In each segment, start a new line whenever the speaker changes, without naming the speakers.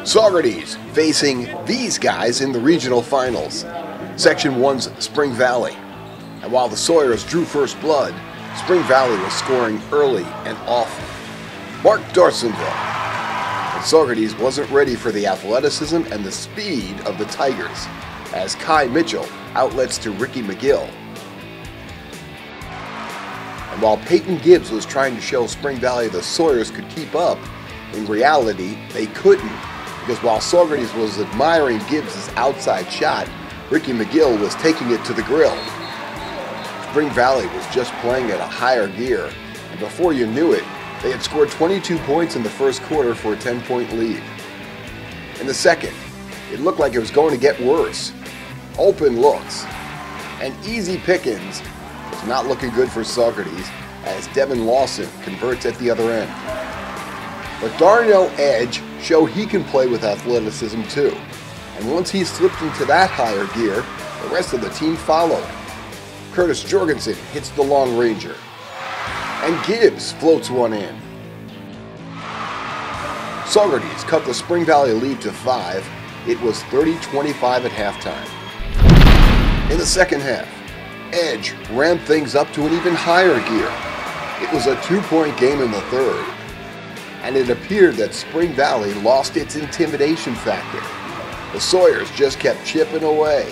Saugerties facing these guys in the regional finals. Section 1's Spring Valley. And while the Sawyers drew first blood, Spring Valley was scoring early and often. Mark Darsonville. But Saugerties wasn't ready for the athleticism and the speed of the Tigers, as Kai Mitchell outlets to Ricky McGill. And while Peyton Gibbs was trying to show Spring Valley the Sawyers could keep up, in reality, they couldn't. Because while Saugerties was admiring Gibbs' outside shot, Ricky McGill was taking it to the grill. Spring Valley was just playing at a higher gear, and before you knew it, they had scored 22 points in the first quarter for a 10-point lead. In the second, it looked like it was going to get worse. Open looks, and easy pickings was not looking good for Saugerties as Devin Lawson converts at the other end. But Darnell Edge showed he can play with athleticism too. And once he slipped into that higher gear, the rest of the team followed. Curtis Jorgensen hits the long ranger. And Gibbs floats one in. Saugerties cut the Spring Valley lead to 5. It was 30-25 at halftime. In the second half, Edge ramped things up to an even higher gear. It was a 2-point game in the third. And it appeared that Spring Valley lost its intimidation factor. The Sawyers just kept chipping away.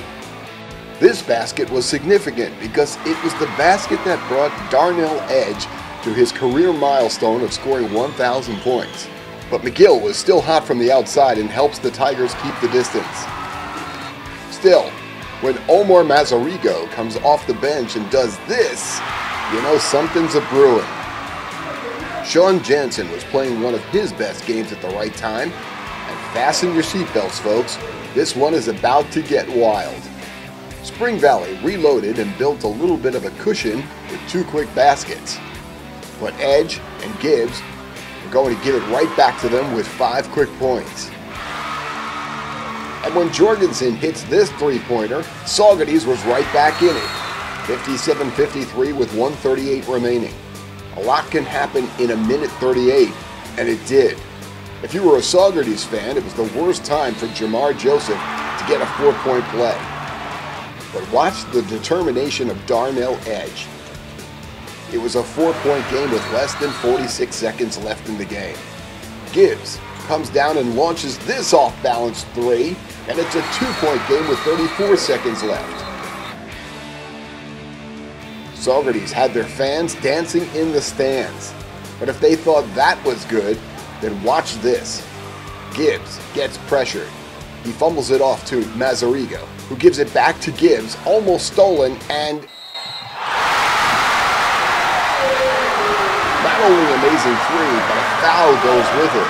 This basket was significant because it was the basket that brought Darnell Edge to his career milestone of scoring 1,000 points. But McGill was still hot from the outside and helps the Tigers keep the distance. Still, when Omar Mazarigo comes off the bench and does this, you know something's a-brewing. Sean Jansen was playing one of his best games at the right time, and fasten your seatbelts, folks. This one is about to get wild. Spring Valley reloaded and built a little bit of a cushion with 2 quick baskets. But Edge and Gibbs were going to give it right back to them with 5 quick points. And when Jorgensen hits this 3-pointer, Saugerties was right back in it. 57-53 with 1:38 remaining. A lot can happen in a minute 38, and it did. If you were a Saugerties fan, it was the worst time for Jamar Joseph to get a 4-point play. But watch the determination of Darnell Edge. It was a 4-point game with less than 46 seconds left in the game. Gibbs comes down and launches this off-balance 3, and it's a 2-point game with 34 seconds left. Saugerties had their fans dancing in the stands. But if they thought that was good, then watch this. Gibbs gets pressured. He fumbles it off to Mazarigo, who gives it back to Gibbs, almost stolen, and not only an amazing 3, but a foul goes with it.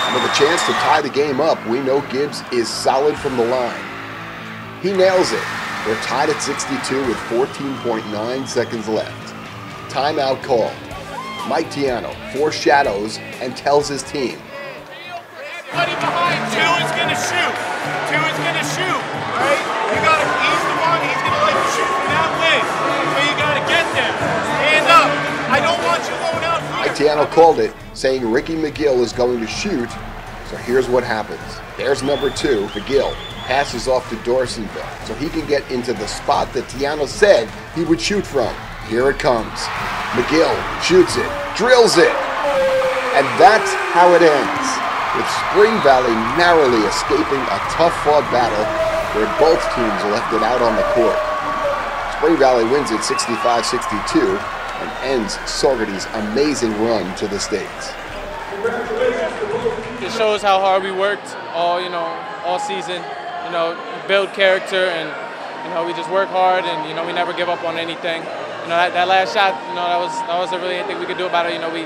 And with a chance to tie the game up, we know Gibbs is solid from the line. He nails it. We're tied at 62 with 14.9 seconds left. Timeout called. Mike Tiano foreshadows and tells his team.
Everybody behind 2 is going to shoot. 2 is going to shoot, right? You got to, he's the one, he's going to like to shoot from that wing. So you got to get there. Stand up. I don't want you going out here.
Mike Tiano called it, saying Ricky McGill is going to shoot. So here's what happens. There's number 2, McGill. Passes off to Dorsonville so he can get into the spot that Tiano said he would shoot from. Here it comes. McGill shoots it, drills it, and that's how it ends, with Spring Valley narrowly escaping a tough-fought battle where both teams left it out on the court. Spring Valley wins it 65-62 and ends Saugerties' amazing run to the States.
It shows how hard we worked all season. Build character, and we just work hard, and we never give up on anything. That last shot, that wasn't really anything we could do about it. We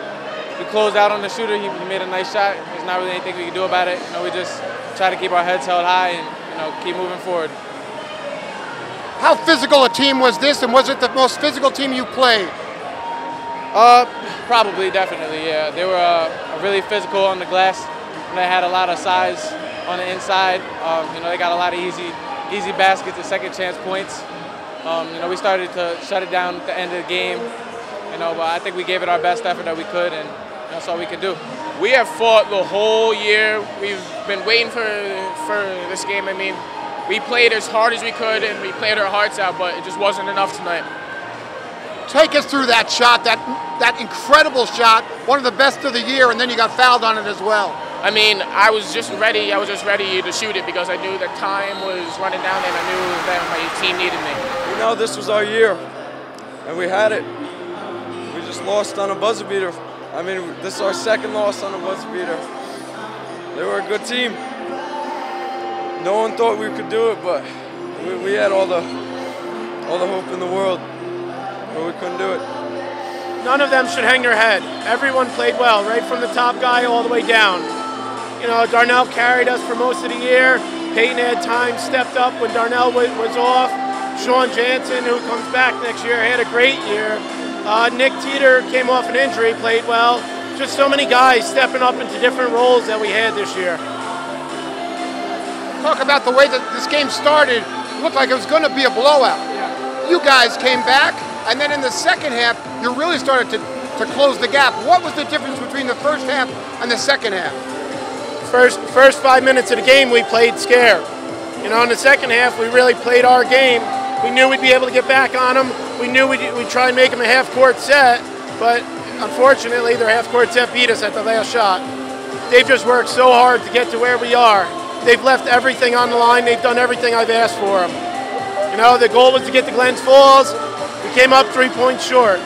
closed out on the shooter. He made a nice shot. There's not really anything we could do about it. We just try to keep our heads held high and keep moving forward.
How physical a team was this, and was it the most physical team you played?
Probably, definitely, yeah. They were really physical on the glass. They had a lot of size on the inside. They got a lot of easy baskets and second chance points. We started to shut it down at the end of the game, but I think we gave it our best effort that we could, and That's all we could do.
We have fought the whole year. We've been waiting for this game. I mean, we played as hard as we could and we played our hearts out, but it just wasn't enough tonight.
Take us through that shot, that incredible shot, one of the best of the year, and then you got fouled on it as well.
I mean, I was just ready to shoot it because I knew that time was running down and I knew that my team needed me.
You know, this was our year, and we had it. We just lost on a buzzer beater. I mean, this is our second loss on a buzzer beater. They were a good team. No one thought we could do it, but we had all the hope in the world, but we couldn't do it.
None of them should hang their head. Everyone played well, right from the top guy all the way down. You know, Darnell carried us for most of the year. Peyton had time, stepped up when Darnell was off. Sean Jansen, who comes back next year, had a great year. Nick Teeter came off an injury, played well. Just so many guys stepping up into different roles that we had this year.
Talk about the way that this game started. It looked like it was going to be a blowout. Yeah. You guys came back, and then in the second half, you really started to close the gap. What was the difference between the first half and the second half?
First 5 minutes of the game, we played scared. You know, in the second half, we really played our game. We knew we'd be able to get back on them. We knew we'd try and make them a half-court set, but unfortunately, their half-court set beat us at the last shot. They've just worked so hard to get to where we are. They've left everything on the line. They've done everything I've asked for them. You know, the goal was to get to Glens Falls. We came up 3 points short.